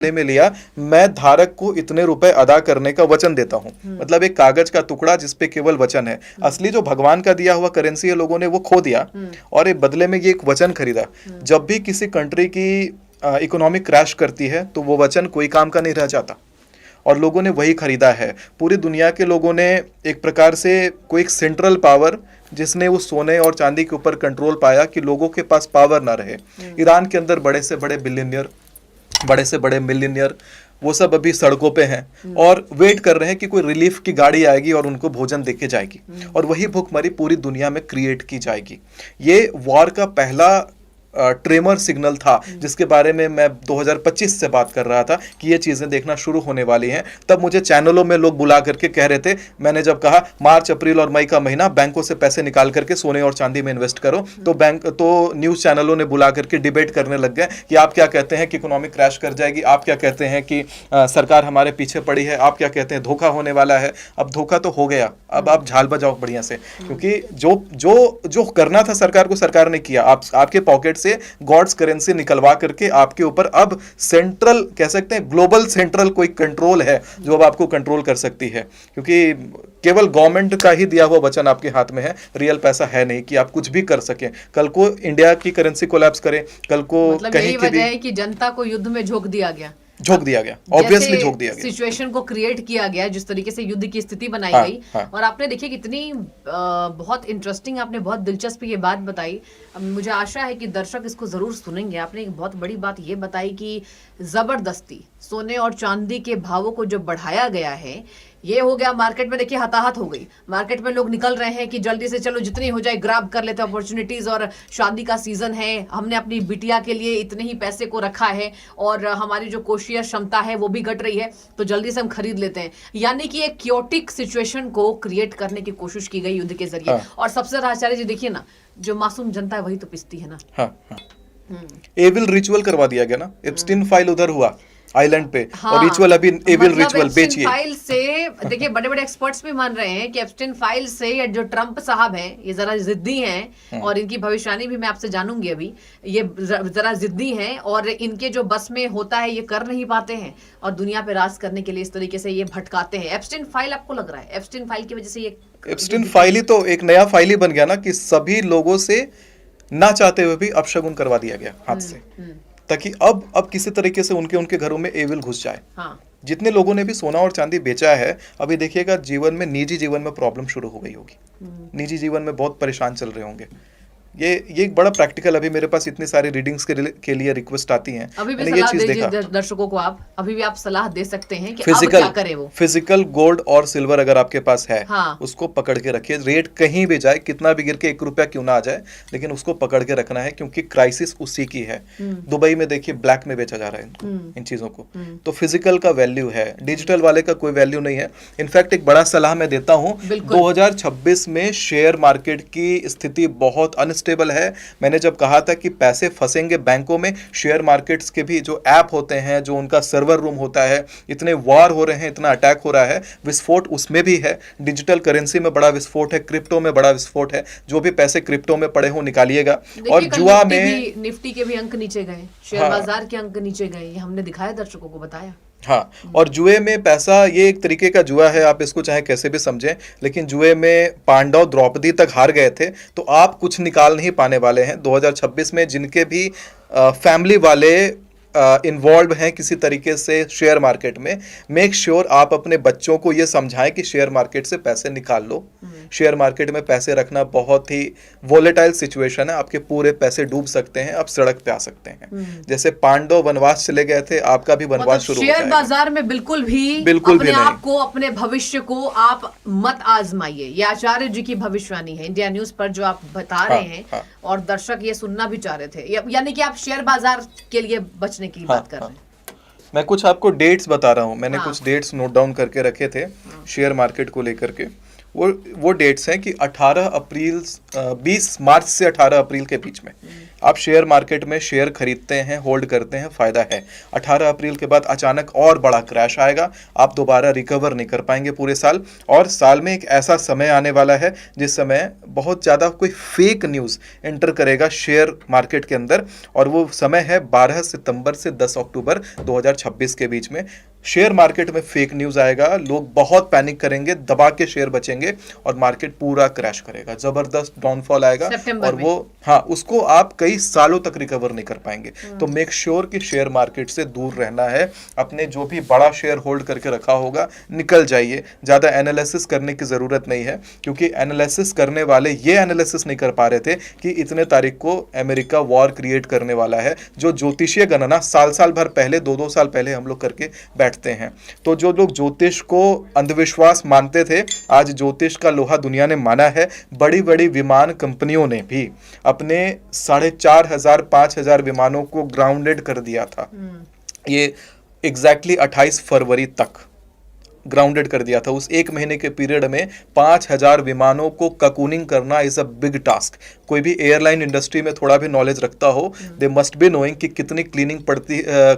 में लिया, मैं धारक को इतने रुपए अदा करने का वचन देता हूं। मतलब एक कागज का टुकड़ा जिसपे केवल वचन है। असली जो भगवान का दिया हुआ करेंसी है लोगों ने वो खो दिया और एक बदले में ये एक वचन खरीदा। जब भी किसी कंट्री की इकोनॉमिक क्रैश करती है तो वो वचन कोई काम का नहीं रह जाता और लोगों ने वही खरीदा है। पूरी दुनिया के लोगों ने एक प्रकार से कोई एक सेंट्रल पावर जिसने वो सोने और चांदी के ऊपर कंट्रोल पाया कि लोगों के पास पावर ना रहे। ईरान के अंदर बड़े से बड़े बिलियनियर, बड़े से बड़े मिलियनियर, वो सब अभी सड़कों पे हैं और वेट कर रहे हैं कि कोई रिलीफ की गाड़ी आएगी और उनको भोजन देके जाएगी और वही भूखमरी पूरी दुनिया में क्रिएट की जाएगी। ये वॉर का पहला ट्रेमर सिग्नल था जिसके बारे में मैं 2025 से बात कर रहा था कि ये चीजें देखना शुरू होने वाली हैं। तब मुझे चैनलों में लोग बुला करके कह रहे थे, मैंने जब कहा मार्च अप्रैल और मई का महीना बैंकों से पैसे निकाल करके सोने और चांदी में इन्वेस्ट करो, तो न्यूज चैनलों ने बुला करके डिबेट करने लग गए कि आप क्या कहते हैं कि इकोनॉमिक क्रैश कर जाएगी, आप क्या कहते हैं कि सरकार हमारे पीछे पड़ी है, आप क्या कहते हैं धोखा होने वाला है। अब धोखा तो हो गया, अब आप झाल बजाओ बढ़िया से, क्योंकि जो जो जो करना था सरकार को सरकार ने किया। आपके पॉकेट से गॉड्स करेंसी निकलवा करके आपके ऊपर अब सेंट्रल कह सकते हैं ग्लोबल सेंट्रल कोई कंट्रोल है जो अब आपको कंट्रोल कर सकती है, क्योंकि केवल गवर्नमेंट का ही दिया हुआ वचन आपके हाथ में है, रियल पैसा है नहीं कि आप कुछ भी कर सके। कल को इंडिया की करेंसी कोलैप्स करे, कल को मतलब कहीं यही की वजह है कि जनता को युद्ध में झोंक दिया गया, ऑब्वियसली झोंक दिया गया, सिचुएशन को क्रिएट किया गया, जिस तरीके से युद्ध की स्थिति बनाई गई। और आपने देखिए कितनी बहुत इंटरेस्टिंग, आपने बहुत दिलचस्प ये बात बताई। मुझे आशा है कि दर्शक इसको जरूर सुनेंगे। आपने एक बहुत बड़ी बात ये बताई कि जबरदस्ती सोने और चांदी के भावों को जो बढ़ाया गया है, ये हो गया मार्केट में। देखिए हताहत हो गई मार्केट में, लोग निकल रहे हैं कि जल्दी से चलो जितनी हो जाए ग्रैब कर लेते हैं अपॉर्चुनिटीज, और शादी का सीजन है, हमने अपनी बिटिया के लिए इतने ही पैसे को रखा है और हमारी जो कोशिश क्षमता है वो भी घट रही है, तो जल्दी से हम खरीद लेते हैं। यानी कि एक क्योटिक सिचुएशन को क्रिएट करने की कोशिश की गई युद्ध के जरिए। और सबसे ज्यादा आचार्य जी देखिए ना, जो मासूम जनता है वही तो पिसती है ना। एविल रिचुअल करवा दिया गया ना, एप्स्टीन फाइल उधर हुआ आइलैंड पे। और रिचुअल अभी एविल रिचुअल बेचिए। फाइल से देखिए बड़े बड़े एक्सपर्ट्स भी मान रहे हैं कि एप्स्टीन फाइल से ये जो ट्रंप साहब हैं ये जरा जिद्दी हैं, और इनकी भविष्यवाणी भी मैं आपसे जानूंगी अभी। ये जरा जिद्दी हैं और इनके जो बस में होता है ये कर नहीं पाते हैं और दुनिया पे राज करने के लिए इस तरीके से ये भटकाते हैं। एप्स्टीन फाइल आपको लग रहा है एप्स्टीन फाइल की वजह से ये एप्स्टीन फाइल ही तो एक नया फाइल ही बन गया ना, कि सभी लोगों से ना चाहते हुए भी अपशगुन करवा दिया गया हाथ से, ताकि अब किसी तरीके से उनके घरों में एविल घुस जाए। जितने लोगों ने भी सोना और चांदी बेचा है, अभी देखिएगा जीवन में, निजी जीवन में प्रॉब्लम शुरू हो गई होगी, निजी जीवन में बहुत परेशान चल रहे होंगे। ये एक बड़ा प्रैक्टिकल, अभी मेरे पास इतनी सारी रीडिंग्स के लिए रिक्वेस्ट आती हैं। अभी भी सलाह दीजिए दर्शकों को, आप अभी भी आप सलाह दे सकते हैं कि अब क्या करें। वो फिजिकल गोल्ड और सिल्वर अगर आपके पास है, उसको पकड़ के रखिए। रेट कहीं भी जाए, कितना भी गिर के 1 रुपया क्यों ना आ जाए, लेकिन उसको पकड़ के रखना है, क्योंकि क्राइसिस उसी की है। दुबई में देखिए ब्लैक में बेचा जा रहा है इनको, इन चीजों को। तो फिजिकल का वैल्यू है, डिजिटल वाले का कोई वैल्यू नहीं है। इनफैक्ट एक बड़ा सलाह मैं देता हूँ, 2026 में शेयर मार्केट की स्थिति बहुत अनस्टेबल है। मैंने जब कहा था कि पैसे फंसेंगे बैंकों में, शेयर मार्केट्स के भी जो ऐप होते हैं, जो उनका सर्वर रूम होता है, इतने वॉर हो रहे हैं, इतना अटैक हो रहा है, विस्फोट उसमें भी है। डिजिटल करेंसी में बड़ा विस्फोट है, क्रिप्टो में बड़ा विस्फोट है। जो भी पैसे क्रिप्टो में पड़े हो निकालिएगा। और जुआ में निफ्टी के भी अंक नीचे गए, शेयर बाजार के अंक नीचे गए, ये हमने दिखाया, दर्शकों को बताया। हाँ, और जुए में पैसा, ये एक तरीके का जुआ है, आप इसको चाहे कैसे भी समझें, लेकिन जुए में पांडव द्रौपदी तक हार गए थे, तो आप कुछ निकाल नहीं पाने वाले हैं। 2026 में जिनके भी फैमिली वाले इन्वॉल्व हैं किसी तरीके से शेयर मार्केट में, मेक श्योर आप अपने बच्चों को ये समझाएं कि शेयर मार्केट से पैसे निकाल लो। शेयर मार्केट में पैसे रखना बहुत ही वोलेटाइल सिचुएशन है, आपके पूरे पैसे डूब सकते हैं, आप सड़क पे आ सकते हैं। जैसे पांडव वनवास चले गए थे, आपका भी वनवास शुरू हो जाएगा। शेयर बाजार में बिल्कुल भी अपने आप को, अपने भविष्य को आप मत आजमाइए। ये आचार्य जी की भविष्यवाणी है इंडिया न्यूज पर जो आप बता रहे हैं, और दर्शक ये सुनना भी चाह रहे थे। यानी कि आप शेयर बाजार के लिए बचने की बात कर रहे हैं। मैं कुछ आपको डेट्स बता रहा हूं, मैंने कुछ डेट्स नोट डाउन करके रखे थे शेयर मार्केट को लेकर के, वो डेट्स हैं कि 20 मार्च से 18 अप्रैल के बीच में आप शेयर मार्केट में शेयर खरीदते हैं, होल्ड करते हैं, फायदा है। 18 अप्रैल के बाद अचानक और बड़ा क्रैश आएगा, आप दोबारा रिकवर नहीं कर पाएंगे पूरे साल। और साल में एक ऐसा समय आने वाला है जिस समय बहुत ज़्यादा कोई फेक न्यूज़ एंटर करेगा शेयर मार्केट के अंदर, और वो समय है 12 सितंबर से 10 अक्टूबर 2026 के बीच में। शेयर मार्केट में फेक न्यूज़ आएगा, लोग बहुत पैनिक करेंगे, दबा के शेयर बचेंगे और मार्केट पूरा क्रैश करेगा, जबरदस्त डाउनफॉल आएगा और वो उसको आप कई सालों तक रिकवर नहीं कर पाएंगे। तो मेक श्योर कि शेयर मार्केट से दूर रहना है। अपने जो भी बड़ा शेयर होल्ड करके रखा होगा निकल जाइए, ज़्यादा एनालिसिस करने की ज़रूरत नहीं है, क्योंकि एनालिसिस करने वाले ये एनालिसिस नहीं कर पा रहे थे कि इतने तारीख को अमेरिका वॉर क्रिएट करने वाला है, जो ज्योतिषीय गणना साल भर पहले 2-2 साल पहले हम लोग करके बैठते हैं। तो जो लोग ज्योतिष को अंधविश्वास मानते थे, आज ज्योतिष का लोहा दुनिया ने माना है। बड़ी बड़ी विमान कंपनियों ने भी अपने 4,500 विमानों को ग्राउंडेड कर दिया था। ये एग्जैक्टली 28 फरवरी तक ग्राउंडेड कर दिया था। उस एक महीने के पीरियड में 5,000 विमानों को ककूनिंग करना इज अ बिग टास्क। कोई भी एयरलाइन इंडस्ट्री में थोड़ा भी नॉलेज रखता हो, दे मस्ट बी नोइंग कि कितनी क्लीनिंग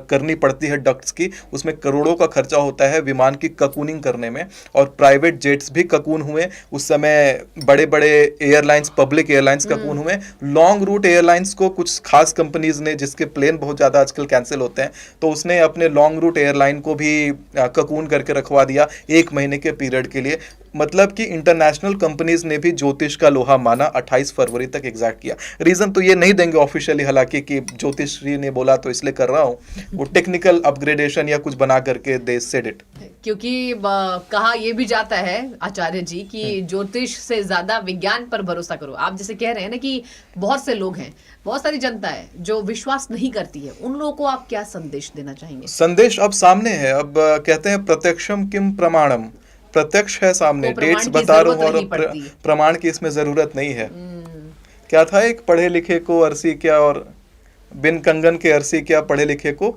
करनी पड़ती है डक्ट्स की। उसमें करोड़ों का खर्चा होता है विमान की ककूनिंग करने में। और प्राइवेट जेट्स भी ककून हुए उस समय, बड़े बड़े एयरलाइंस, पब्लिक एयरलाइंस ककून हुए। लॉन्ग रूट एयरलाइंस को कुछ खास कंपनीज ने, जिसके प्लेन बहुत ज़्यादा आजकल कैंसिल होते हैं, तो उसने अपने लॉन्ग रूट एयरलाइन को भी ककून करके रखवा दिया एक महीने के पीरियड के लिए। मतलब कि इंटरनेशनल कंपनीज ने भी ज्योतिष का लोहा माना 28 फरवरी तक एग्जैक्ट किया। रीजन तो ये नहीं देंगे ऑफिशियली, हालांकि कि ज्योतिष जी ने बोला तो इसलिए कर रहा हूँ, वो टेक्निकल अपग्रेडेशन या कुछ बना करके दे सेड इट। क्योंकि कहा यह भी जाता है आचार्य जी कि ज्योतिष से ज्यादा विज्ञान पर भरोसा करो। आप जैसे कह रहे हैं ना कि बहुत से लोग हैं, बहुत सारी जनता है जो विश्वास नहीं करती है, उन लोगों को आप क्या संदेश देना चाहेंगे? संदेश अब सामने है। अब कहते हैं प्रत्यक्षम किम प्रमाणम, प्रत्यक्ष है सामने, डेट्स बता रहा हूँ और प्रमाण की इसमें जरूरत नहीं है। क्या था, एक पढ़े लिखे को अरसी क्या और बिन कंगन के अरसी क्या, पढ़े लिखे को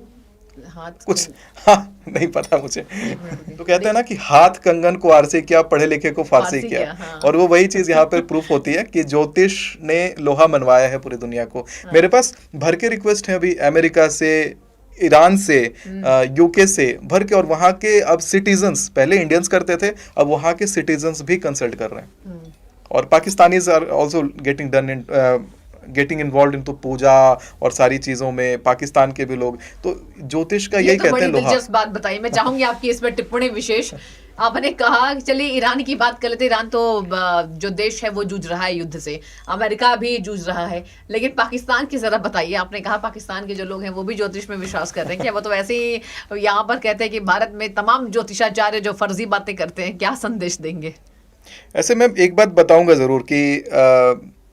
कुछ नहीं पता मुझे। तो कहते हैं ना कि हाथ कंगन को आरसी क्या, पढ़े लिखे को फारसी क्या। और वो वही चीज यहाँ पे प्रूफ होती है कि ज्योतिष ने लोहा मनवाया है पूरी दुनिया को। मेरे पास भर के रिक्वेस्ट है अभी अमेरिका से, ईरान से, यूके से भर के, और वहाँ के अब सिटीजन्स, पहले इंडियंस करते थे, अब वहाँ के सिटीजन्स भी कंसल्ट कर रहे हैं। और Pakistanis are also getting involve into puja और सारी चीजों में, पाकिस्तान के भी लोग। तो ज्योतिष का यही कहते हैं लोहा। दिलचस्प बात बताइए, मैं चाहूंगी आपकी इस पर टिप्पणी विशेष। आपने कहा, चलिए ईरान की बात कर लेते। ईरान तो जो देश है वो जूझ रहा है युद्ध से, अमेरिका भी जूझ रहा है, लेकिन पाकिस्तान की जरा बताइए। आपने कहा पाकिस्तान के जो लोग हैं वो भी ज्योतिष में विश्वास कर रहे हैं क्या? वो तो वैसे ही यहाँ पर कहते हैं कि भारत में तमाम ज्योतिषाचार्य जो फर्जी बातें करते हैं, क्या संदेश देंगे? ऐसे मैं एक बात बताऊंगा जरूर कि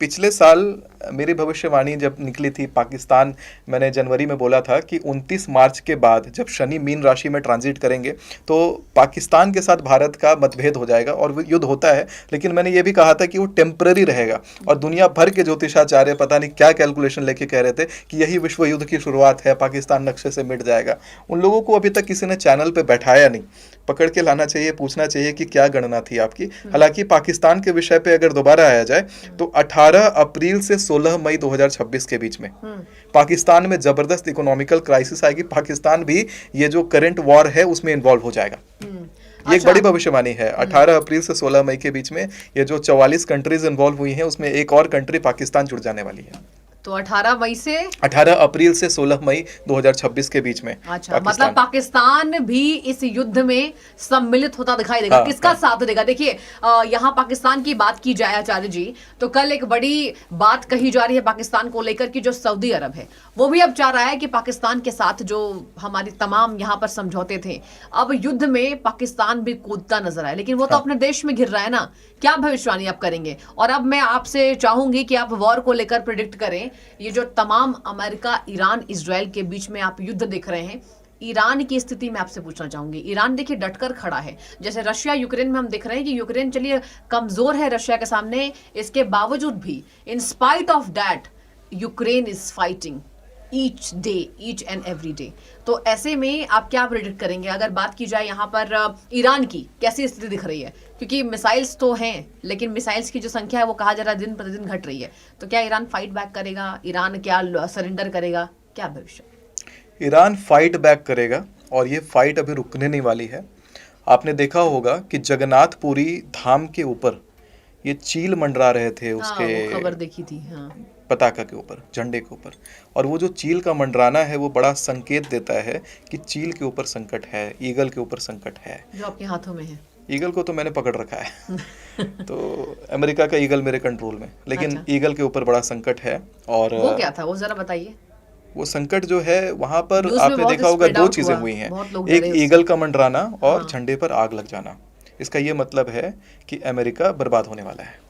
पिछले साल मेरी भविष्यवाणी जब निकली थी, पाकिस्तान, मैंने जनवरी में बोला था कि 29 मार्च के बाद जब शनि मीन राशि में ट्रांजिट करेंगे तो पाकिस्तान के साथ भारत का मतभेद हो जाएगा और वो युद्ध होता है। लेकिन मैंने ये भी कहा था कि वो टेम्पररी रहेगा। और दुनिया भर के ज्योतिषाचार्य पता नहीं क्या कैलकुलेशन लेके कह रहे थे कि यही विश्व युद्ध की शुरुआत है, पाकिस्तान नक्शे से मिट जाएगा। उन लोगों को अभी तक किसी ने चैनल पर बैठाया नहीं। पकड़ के लाना चाहिए, पूछना चाहिए कि क्या गणना थी आपकी। हालांकि पाकिस्तान के विषय पे अगर दोबारा आया जाए तो 18 अप्रैल से 16 मई 2026 के बीच में पाकिस्तान में जबरदस्त इकोनॉमिकल क्राइसिस आएगी। पाकिस्तान भी ये जो करंट वॉर है उसमें इन्वॉल्व हो जाएगा। ये एक बड़ी भविष्यवाणी है। 18 अप्रैल से 16 मई के बीच में ये जो 44 कंट्रीज इन्वॉल्व हुई हैं उसमें एक और कंट्री पाकिस्तान जुड़ जाने वाली है। तो 18 अप्रैल से 16 मई 2026 के बीच में। अच्छा, मतलब पाकिस्तान भी इस युद्ध में सम्मिलित होता दिखाई देगा। किसका साथ देगा? देखिए, यहाँ पाकिस्तान की बात की जाए आचार्य जी, तो कल एक बड़ी बात कही जा रही है पाकिस्तान को लेकर कि जो सऊदी अरब है वो भी अब चाह रहा है कि पाकिस्तान के साथ जो हमारी तमाम यहाँ पर समझौते थे, अब युद्ध में पाकिस्तान भी कूदता नजर आए। लेकिन वो तो अपने देश में घिर रहा है ना। क्या भविष्यवाणी आप करेंगे? और अब मैं आपसे चाहूंगी कि आप वॉर को लेकर प्रेडिक्ट करें। ये जो तमाम अमेरिका, ईरान, इजराइल के बीच में आप युद्ध देख रहे हैं, ईरान की स्थिति में आपसे पूछना चाहूंगी। ईरान देखिए डटकर खड़ा है। जैसे रशिया यूक्रेन में हम देख रहे हैं कि यूक्रेन चलिए कमजोर है रशिया के सामने, इसके बावजूद भी in spite of that Ukraine is fighting. Each day, each and every day. तो ऐसे में आप क्या प्रेडिक्ट करेंगे? अगर बात की जाए यहाँ पर ईरान की कैसी स्थिति दिख रही है, क्योंकि मिसाइल्स तो हैं लेकिन मिसाइल्स की जो संख्या है वो कहा जा रहा है दिन प्रतिदिन घट रही है, तो क्या ईरान फाइट बैक करेगा? ईरान क्या सरेंडर करेगा? क्या भविष्य? ईरान फाइट बैक करेगा और ये फाइट अभी रुकने नहीं वाली है। आपने देखा होगा कि जगन्नाथपुरी धाम के ऊपर ये चील मंडरा रहे थे उसके वो खबर देखी थी। हाँ, पताका के ऊपर, झंडे के ऊपर, और वो जो चील का मंडराना है वो बड़ा संकेत देता है कि चील के ऊपर संकट है, ईगल के ऊपर संकट है। जो आपके हाथों में है। ईगल को तो मैंने पकड़ रखा है तो अमेरिका का ईगल मेरे कंट्रोल में, लेकिन अच्छा। ईगल के ऊपर बड़ा संकट है। और वो क्या था, वो जरा बताइए। वो संकट जो है वहां पर न्यूज़ में आपने बहुत देखा होगा spread दो out चीजें हुआ, हुई हैं। बहुत लोग एक डरे उससे। ईगल का मंडराना और हाँ। झंडे पर आग लग जाना। इसका ये मतलब है कि अमेरिका बर्बाद होने वाला है,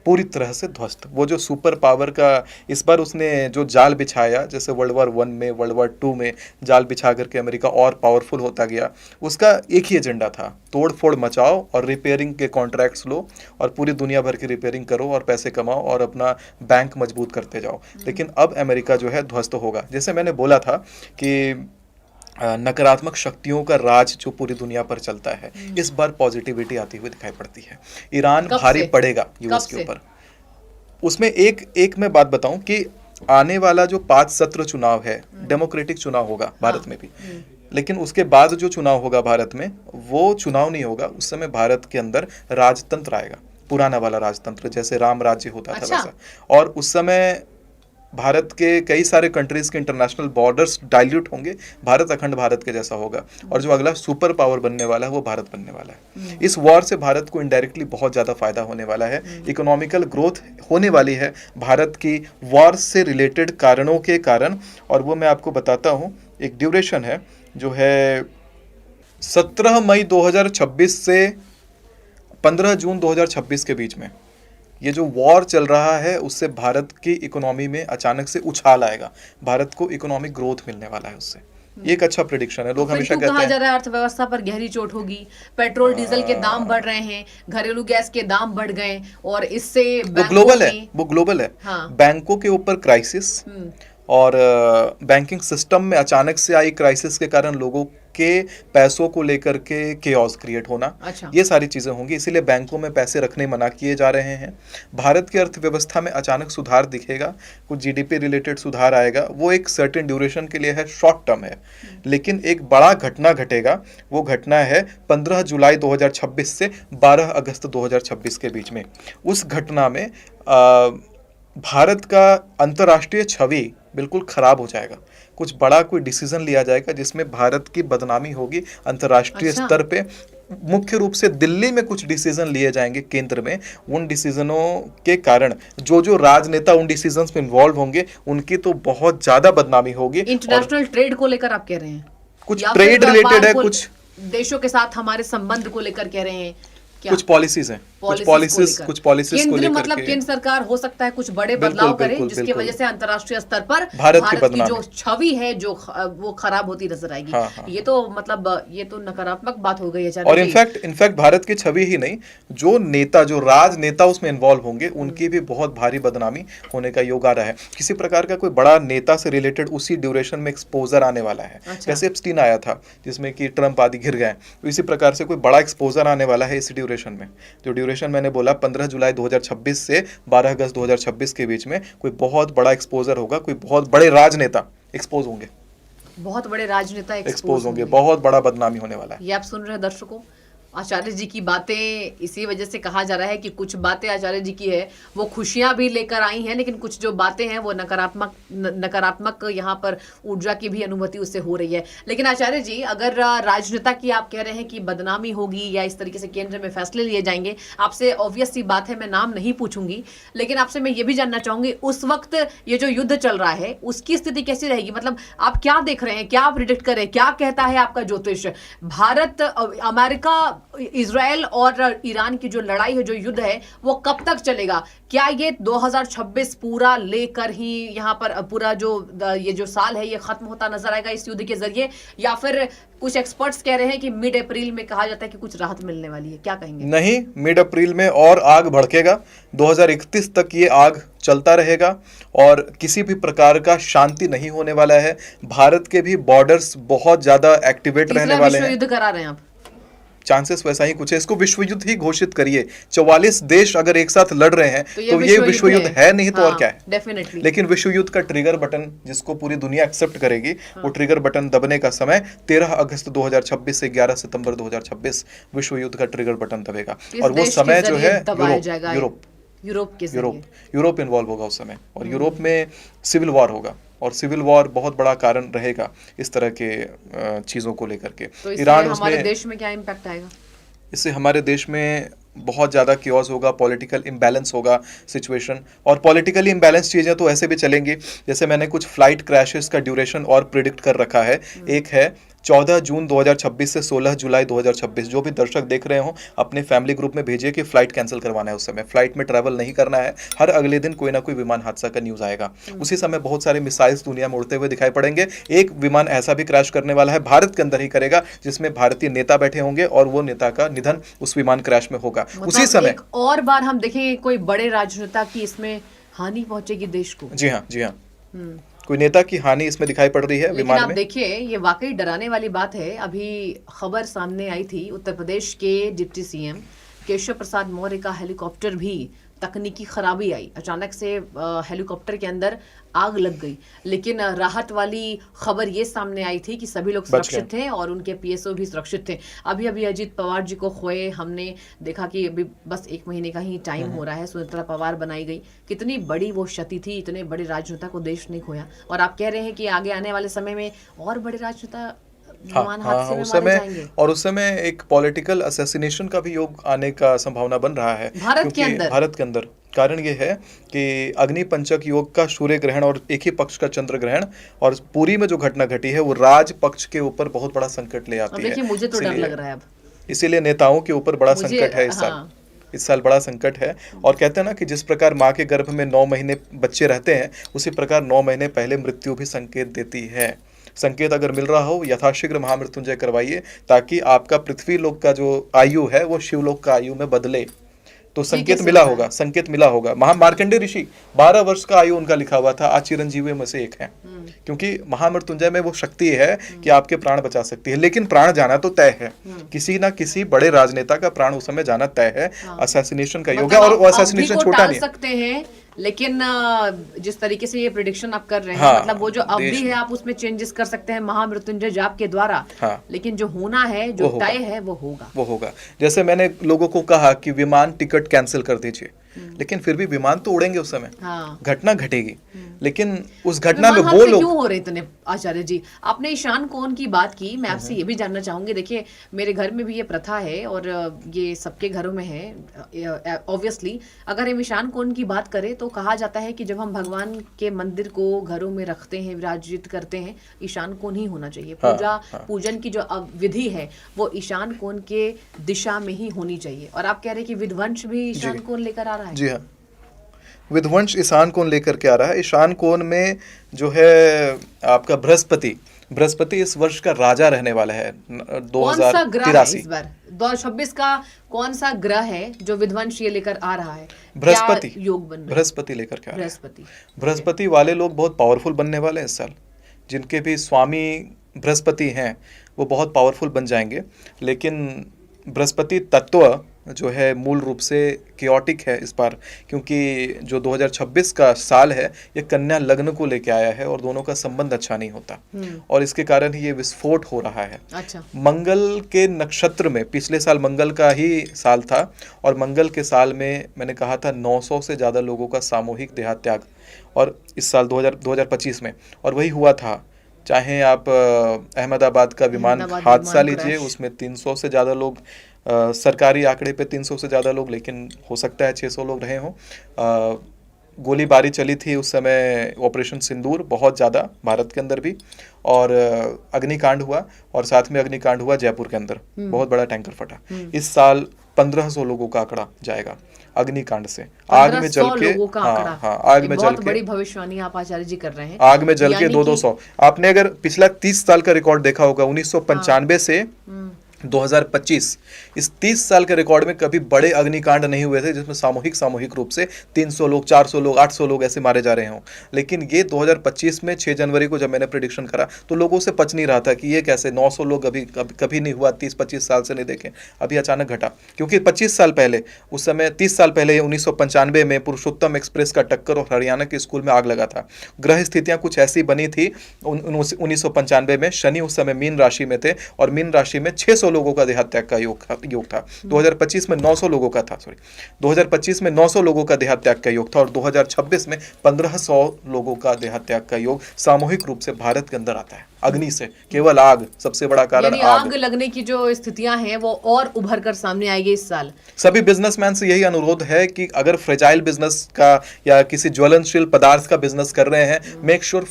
पूरी तरह से ध्वस्त। वो जो सुपर पावर का इस बार उसने जो जाल बिछाया, जैसे वर्ल्ड वॉर 1 में, वर्ल्ड वॉर 2 में जाल बिछा करके अमेरिका और पावरफुल होता गया, उसका एक ही एजेंडा था, तोड़ फोड़ मचाओ और रिपेयरिंग के कॉन्ट्रैक्ट्स लो और पूरी दुनिया भर की रिपेयरिंग करो और पैसे कमाओ और अपना बैंक मजबूत करते जाओ। लेकिन अब अमेरिका जो है ध्वस्त होगा। जैसे मैंने बोला था कि नकारात्मक शक्तियों का राज जो पूरी दुनिया पर चलता है, इस बार पॉजिटिविटी आती हुई दिखाई पड़ती है। ईरान कब भारी से? पड़ेगा यूएस कब के से? ऊपर। उसमें एक मैं बात बताऊं कि आने वाला जो 5 सत्र चुनाव है, डेमोक्रेटिक चुनाव होगा भारत में भी, लेकिन उसके बाद जो चुनाव होगा भारत में, वो चुनाव नहीं होगा। उस समय भारत के अंदर राजतंत्र आएगा, पुराना वाला राजतंत्र, जैसे राम राज्य होता था अच्छा। वैसा। और उस समय भारत के कई सारे कंट्रीज के इंटरनेशनल बॉर्डर्स डाइल्यूट होंगे, भारत अखंड भारत के जैसा होगा, और जो अगला सुपर पावर बनने वाला है वो भारत बनने वाला है। इस वॉर से भारत को इनडायरेक्टली बहुत ज़्यादा फायदा होने वाला है। इकोनॉमिकल ग्रोथ होने वाली है भारत की वॉर से रिलेटेड कारणों के कारण, और वो मैं आपको बताता हूँ। एक ड्यूरेशन है जो है 17 मई 2026 से 15 जून 2026 के बीच में। ये जो वॉर चल रहा है उससे भारत की इकोनॉमी में अचानक से उछाल आएगा, भारत को इकोनॉमिक ग्रोथ मिलने वाला है उससे। ये एक अच्छा प्रिडिक्शन है। लोग फिर हमेशा क्यों कहा कहते जा हैं रहा है अर्थव्यवस्था पर गहरी चोट होगी? पेट्रोल डीजल के दाम बढ़ रहे हैं, घरेलू गैस के दाम बढ़ गए, और इससे वो ग्लोबल है, वो ग्लोबल है। हाँ। बैंकों के ऊपर क्राइसिस और बैंकिंग सिस्टम में अचानक से आई क्राइसिस के कारण लोगों के पैसों को लेकर के केओस क्रिएट होना, अच्छा। ये सारी चीजें होंगी। इसीलिए बैंकों में पैसे रखने मना किए जा रहे हैं। भारत की अर्थव्यवस्था में अचानक सुधार दिखेगा, कुछ जीडीपी रिलेटेड सुधार आएगा। वो एक सर्टेन ड्यूरेशन के लिए है, शॉर्ट टर्म है, लेकिन एक बड़ा घटना घटेगा। वो घटना है 15 जुलाई 2026 से 12 अगस्त 2026 के बीच में। उस घटना में भारत का अंतर्राष्ट्रीय छवि बिल्कुल खराब हो जाएगा। कुछ बड़ा कोई डिसीजन लिया जाएगा जिसमें भारत की बदनामी होगी अंतर्राष्ट्रीय अच्छा। स्तर पे। मुख्य रूप से दिल्ली में कुछ डिसीजन लिए जाएंगे केंद्र में। उन डिसीजनों के कारण जो जो राजनेता उन डिसीजंस में इन्वॉल्व होंगे उनकी तो बहुत ज्यादा बदनामी होगी। इंटरनेशनल ट्रेड को लेकर आप कह रहे हैं? कुछ या फिर ट्रेड रिलेटेड है, व्यापार कुछ देशों के साथ हमारे संबंध को लेकर कह रहे हैं क्या? कुछ पॉलिसीज हैं, कुछ पॉलिसीज को लेकर मतलब के। केंद्र सरकार हो सकता है कुछ बड़े बिल्कुल, बदलाव करे, बिल्कुल, जिसकी बिल्कुल। वजह से अंतर्राष्ट्रीय स्तर पर भारत की की बदनामी। जो छवि है जो वो खराब होती नजर आएगी। हाँ, हाँ। ये तो मतलब ये तो नकारात्मक बात हो गई है। और इनफैक्ट भारत की छवि ही नहीं, जो नेता, जो राजनेता उसमें इन्वॉल्व होंगे, उनकी भी बहुत भारी बदनामी होने का योग आ रहा है। किसी प्रकार का कोई बड़ा नेता से रिलेटेड उसी ड्यूरेशन में एक्सपोजर आने वाला है। अच्छा। जैसे एप्स्टीन आया था जिसमें कि ट्रम्प आदि घिर गए, तो इसी प्रकार से कोई बड़ा एक्सपोजर आने वाला है इस ड्यूरेशन में। जो ड्यूरेशन मैंने बोला 15 जुलाई 2026 से 12 अगस्त 2026 के बीच में, कोई बहुत बड़ा एक्सपोजर होगा, कोई बहुत बड़े राजनेता एक्सपोज होंगे, बहुत बड़े राजनेता एक्सपोज होंगे, बहुत बड़ा बदनामी होने वाला है। ये आप सुन रहे हैं दर्शकों, आचार्य जी की बातें। इसी वजह से कहा जा रहा है कि कुछ बातें आचार्य जी की है वो खुशियां भी लेकर आई हैं, लेकिन कुछ जो बातें हैं वो नकारात्मक यहाँ पर ऊर्जा की भी अनुभूति उससे हो रही है। लेकिन आचार्य जी, अगर राजनेता की आप कह रहे हैं कि बदनामी होगी या इस तरीके से केंद्र में फैसले लिए जाएंगे, आपसे ऑब्वियस सी बात है, मैं नाम नहीं पूछूंगी, लेकिन आपसे मैं ये भी जानना चाहूंगी उस वक्त ये जो युद्ध चल रहा है उसकी स्थिति कैसी रहेगी? मतलब आप क्या देख रहे हैं, क्या प्रिडिक्ट करें, क्या कहता है आपका ज्योतिष? भारत अमेरिका इजराइल और ईरान की जो लड़ाई है, जो युद्ध है, वो कब तक चलेगा? क्या ये 2026 पूरा लेकर ही यहाँ पर पूरा जो ये जो साल है ये खत्म होता नजर आएगा इस युद्ध के जरिए, या फिर कुछ एक्सपर्ट्स कह रहे हैं कि मिड अप्रैल में कहा जाता है कि कुछ राहत मिलने वाली है? क्या कहेंगे? नहीं, मिड अप्रैल में और आग भड़केगा। 2031 तक ये आग चलता रहेगा और किसी भी प्रकार का शांति नहीं होने वाला है। भारत के भी बॉर्डर्स बहुत ज्यादा एक्टिवेट रहने वाले हैं। युद्ध करा रहे हैं आप? चांसेस वैसा ही कुछ है। इसको विश्व युद्ध ही घोषित करिए। 44 देश अगर एक साथ लड़ रहे हैं तो ये विश्व युद्ध है, नहीं तो और क्या है? डेफिनेटली। लेकिन विश्व युद्ध का ट्रिगर बटन जिसको पूरी दुनिया एक्सेप्ट करेगी, वो ट्रिगर बटन दबने का समय 13 अगस्त 2026 से 11 सितंबर 2026 विश्व युद्ध का ट्रिगर बटन दबेगा। और वो समय जो है यूरोप इन्वॉल्व होगा उस समय, और यूरोप में सिविल वॉर होगा, और सिविल वॉर बहुत बड़ा कारण रहेगा इस तरह के चीजों को लेकर के। तो ईरान हमारे देश में क्या इम्पैक्ट आएगा? इससे हमारे देश में बहुत ज़्यादा कियोस होगा, पॉलिटिकल इम्बैलेंस होगा सिचुएशन। और पॉलिटिकली इम्बैलेंस चीज़ें तो ऐसे भी चलेंगी। जैसे मैंने कुछ फ्लाइट क्रैशेस का ड्यूरेशन और प्रिडिक्ट कर रखा है। एक है 14 जून 2026 से 16 जुलाई 2026। जो भी दर्शक देख रहे हो अपने फैमिली ग्रुप में भेजिए कि फ्लाइट कैंसिल करवाना है। उस समय फ्लाइट में ट्रैवल नहीं करना है। हर अगले दिन कोई ना कोई विमान हादसा का न्यूज़ आएगा। उसी समय बहुत सारे मिसाइल्स दुनिया में उड़ते हुए दिखाई पड़ेंगे। एक विमान ऐसा भी क्रैश करने वाला है, भारत के अंदर ही करेगा, जिसमें भारतीय नेता बैठे होंगे और वो नेता का निधन उस विमान क्रैश में होगा। उसी समय एक और बार हम देखेंगे कोई बड़े राजनेता की इसमें हानि पहुंचेगी देश को। जी हाँ, जी हाँ, कोई नेता की हानि इसमें दिखाई पड़ रही है विमान में। आप देखिए, ये वाकई डराने वाली बात है। अभी खबर सामने आई थी, उत्तर प्रदेश के डिप्टी सीएम केशव प्रसाद मौर्य का हेलीकॉप्टर भी तकनीकी खराबी आई, अचानक से हेलीकॉप्टर के अंदर आग लग गई। लेकिन राहत वाली खबर ये सामने आई थी कि सभी लोग सुरक्षित थे और उनके पीएसओ भी सुरक्षित थे। अभी अभी अजीत पवार जी को खोए हमने देखा कि अभी बस 1 महीने का ही टाइम हो रहा है। सुनेत्रा पवार बनाई गई। कितनी बड़ी वो क्षति थी, इतने बड़े राजनेता को देश ने खोया। और आप कह रहे हैं कि आगे आने वाले समय में और बड़े राजनेता उस समय, और उस समय एक पॉलिटिकल असैसिनेशन का भी योग आने का संभावना बन रहा है भारत के अंदर। कारण ये है कि अग्नि पंचक योग का सूर्य ग्रहण और एक ही पक्ष का चंद्र ग्रहण और पुरी में जो घटना घटी है वो राज पक्ष के ऊपर बहुत बड़ा संकट ले आती है। मुझे तो डर लग रहा है अब। इसीलिए नेताओं के ऊपर बड़ा संकट है इस साल बड़ा संकट है। और कहते हैं ना कि जिस प्रकार माँ के गर्भ में 9 महीने बच्चे रहते हैं, उसी प्रकार 9 महीने पहले मृत्यु भी संकेत देती है। संकेत अगर मिल रहा हो, यथाशीघ्र महामृत्युंजय करवाइए, ताकि आपका पृथ्वी लोक का जो आयु है वो शिवलोक का आयु में बदले। तो संकेत मिला होगा। मार्कंडेय ऋषि 12 वर्ष का आयु उनका लिखा हुआ था, आज चिरंजीवी में से एक है। क्योंकि महामृत्युंजय में वो शक्ति है कि आपके प्राण बचा सकती है। लेकिन प्राण जाना तो तय है, किसी ना किसी बड़े राजनेता का प्राण उस समय जाना तय है। असैसिनेशन का योग है, और वो असैसिनेशन छोटा नहीं है। लेकिन जिस तरीके से ये प्रेडिक्शन आप कर रहे हैं, मतलब वो जो अवधि है आप उसमें चेंजेस कर सकते हैं महामृत्युंजय जाप के द्वारा। लेकिन जो होना है, जो तय है, वो होगा। जैसे मैंने लोगों को कहा कि विमान टिकट कैंसिल कर दीजिए, लेकिन फिर भी विमान तो उड़ेंगे उस समय। घटना घटेगी, लेकिन उस घटना में वो लोग क्यों हो रहे इतने? आचार्य जी, आपने ईशान कोण की बात की, मैं आपसे ये भी जानना चाहूंगी। देखिए, मेरे घर में भी ये प्रथा है और ये सबके घरों में है ऑब्वियसली। अगर हम ईशान कोण की बात करें तो कहा जाता है कि जब हम भगवान के मंदिर को घरों में रखते हैं, विराजित करते हैं, ईशान कोण ही होना चाहिए। पूजन की जो विधि है वो ईशान कोण के दिशा में ही होनी चाहिए। और आप कह रहे हैं कि विध्वंस भी ईशान कोण लेकर आ रहा है। जी हाँ, विध्वंस ईशान कोण लेकर के आ रहा है। ईशान कोण में जो है आपका बृहस्पति इस वर्ष का राजा रहने वाला है। 2083 2026 का कौन सा ग्रह है जो विध्वंस ये लेकर आ रहा है? बृहस्पति योग बन रहा है? बृहस्पति लेकर के आ रहा है। बृहस्पति वाले लोग बहुत पावरफुल बनने वाले हैं इस साल। जिनके भी स्वामी बृहस्पति हैं वो बहुत पावरफुल बन जाएंगे। लेकिन बृहस्पति तत्व जो है मूल रूप से केओटिक है इस बार, क्योंकि जो 2026 का साल है ये कन्या लग्न को लेके आया है और दोनों का संबंध अच्छा नहीं होता, और इसके कारण ही ये विस्फोट हो रहा है। अच्छा। मंगल के नक्षत्र में, पिछले साल मंगल का ही साल था, और मंगल के साल में मैंने कहा था 900 से ज़्यादा लोगों का सामूहिक देहात्याग, और इस साल 2025 में, और वही हुआ था। चाहे आप अहमदाबाद का विमान हादसा लीजिए, उसमें 300 से ज़्यादा लोग, सरकारी आंकड़े पे 300 से ज़्यादा लोग, लेकिन हो सकता है 600 लोग रहे हों। गोलीबारी चली थी उस समय, ऑपरेशन सिंदूर, बहुत ज़्यादा भारत के अंदर भी, और अग्निकांड हुआ, और साथ में अग्निकांड हुआ जयपुर के अंदर, बहुत बड़ा टैंकर फटा। इस साल 1500 लोगों का आंकड़ा जाएगा अग्निकांड से, आग में जल के। लोगों का आंकड़ा, हाँ, आग में जल बहुत के, बड़ी भविष्यवाणी आप आचार्य जी कर रहे हैं। आग में जल के 200। आपने अगर पिछला 30 साल का रिकॉर्ड देखा होगा, 1995 से 2025, इस 30 साल के रिकॉर्ड में कभी बड़े अग्निकांड नहीं हुए थे जिसमें सामूहिक रूप से 300 लोग, 400 लोग, 800 लोग ऐसे मारे जा रहे हों। लेकिन ये 2025 में 6 जनवरी को जब मैंने प्रेडिक्शन करा तो लोगों से पच नहीं रहा था कि ये कैसे 900 लोग अभी कभी नहीं हुआ, 30-25 साल से नहीं देखे, अभी अचानक घटा। क्योंकि 25 साल पहले, उस समय 30 साल पहले 1995 में पुरुषोत्तम एक्सप्रेस का टक्कर और हरियाणा के स्कूल में आग लगा था। ग्रह स्थितियां कुछ ऐसी बनी थी 1995 में। शनि उस समय मीन राशि में थे और मीन राशि में 600 लोगों का देहात्याग का योग था। 2025 में 900 लोगों का था, 2025 में 900 लोगों का देहात्याग का योग था, और 2026 में 1500 लोगों का देहात्याग का योग सामूहिक रूप से भारत के अंदर आता है। अग्नि से, केवल आग, सबसे बड़ा कारण आग लगने की जो स्थितियां हैं वो और उभर कर सामने आएगी इस साल। सभी बिजनेसमैन से यही अनुरोध है कि अगर फ्रेजाइल बिजनेस का या किसी ज्वलनशील पदार्थ का बिजनेस कर रहे हैं, मेक श्योर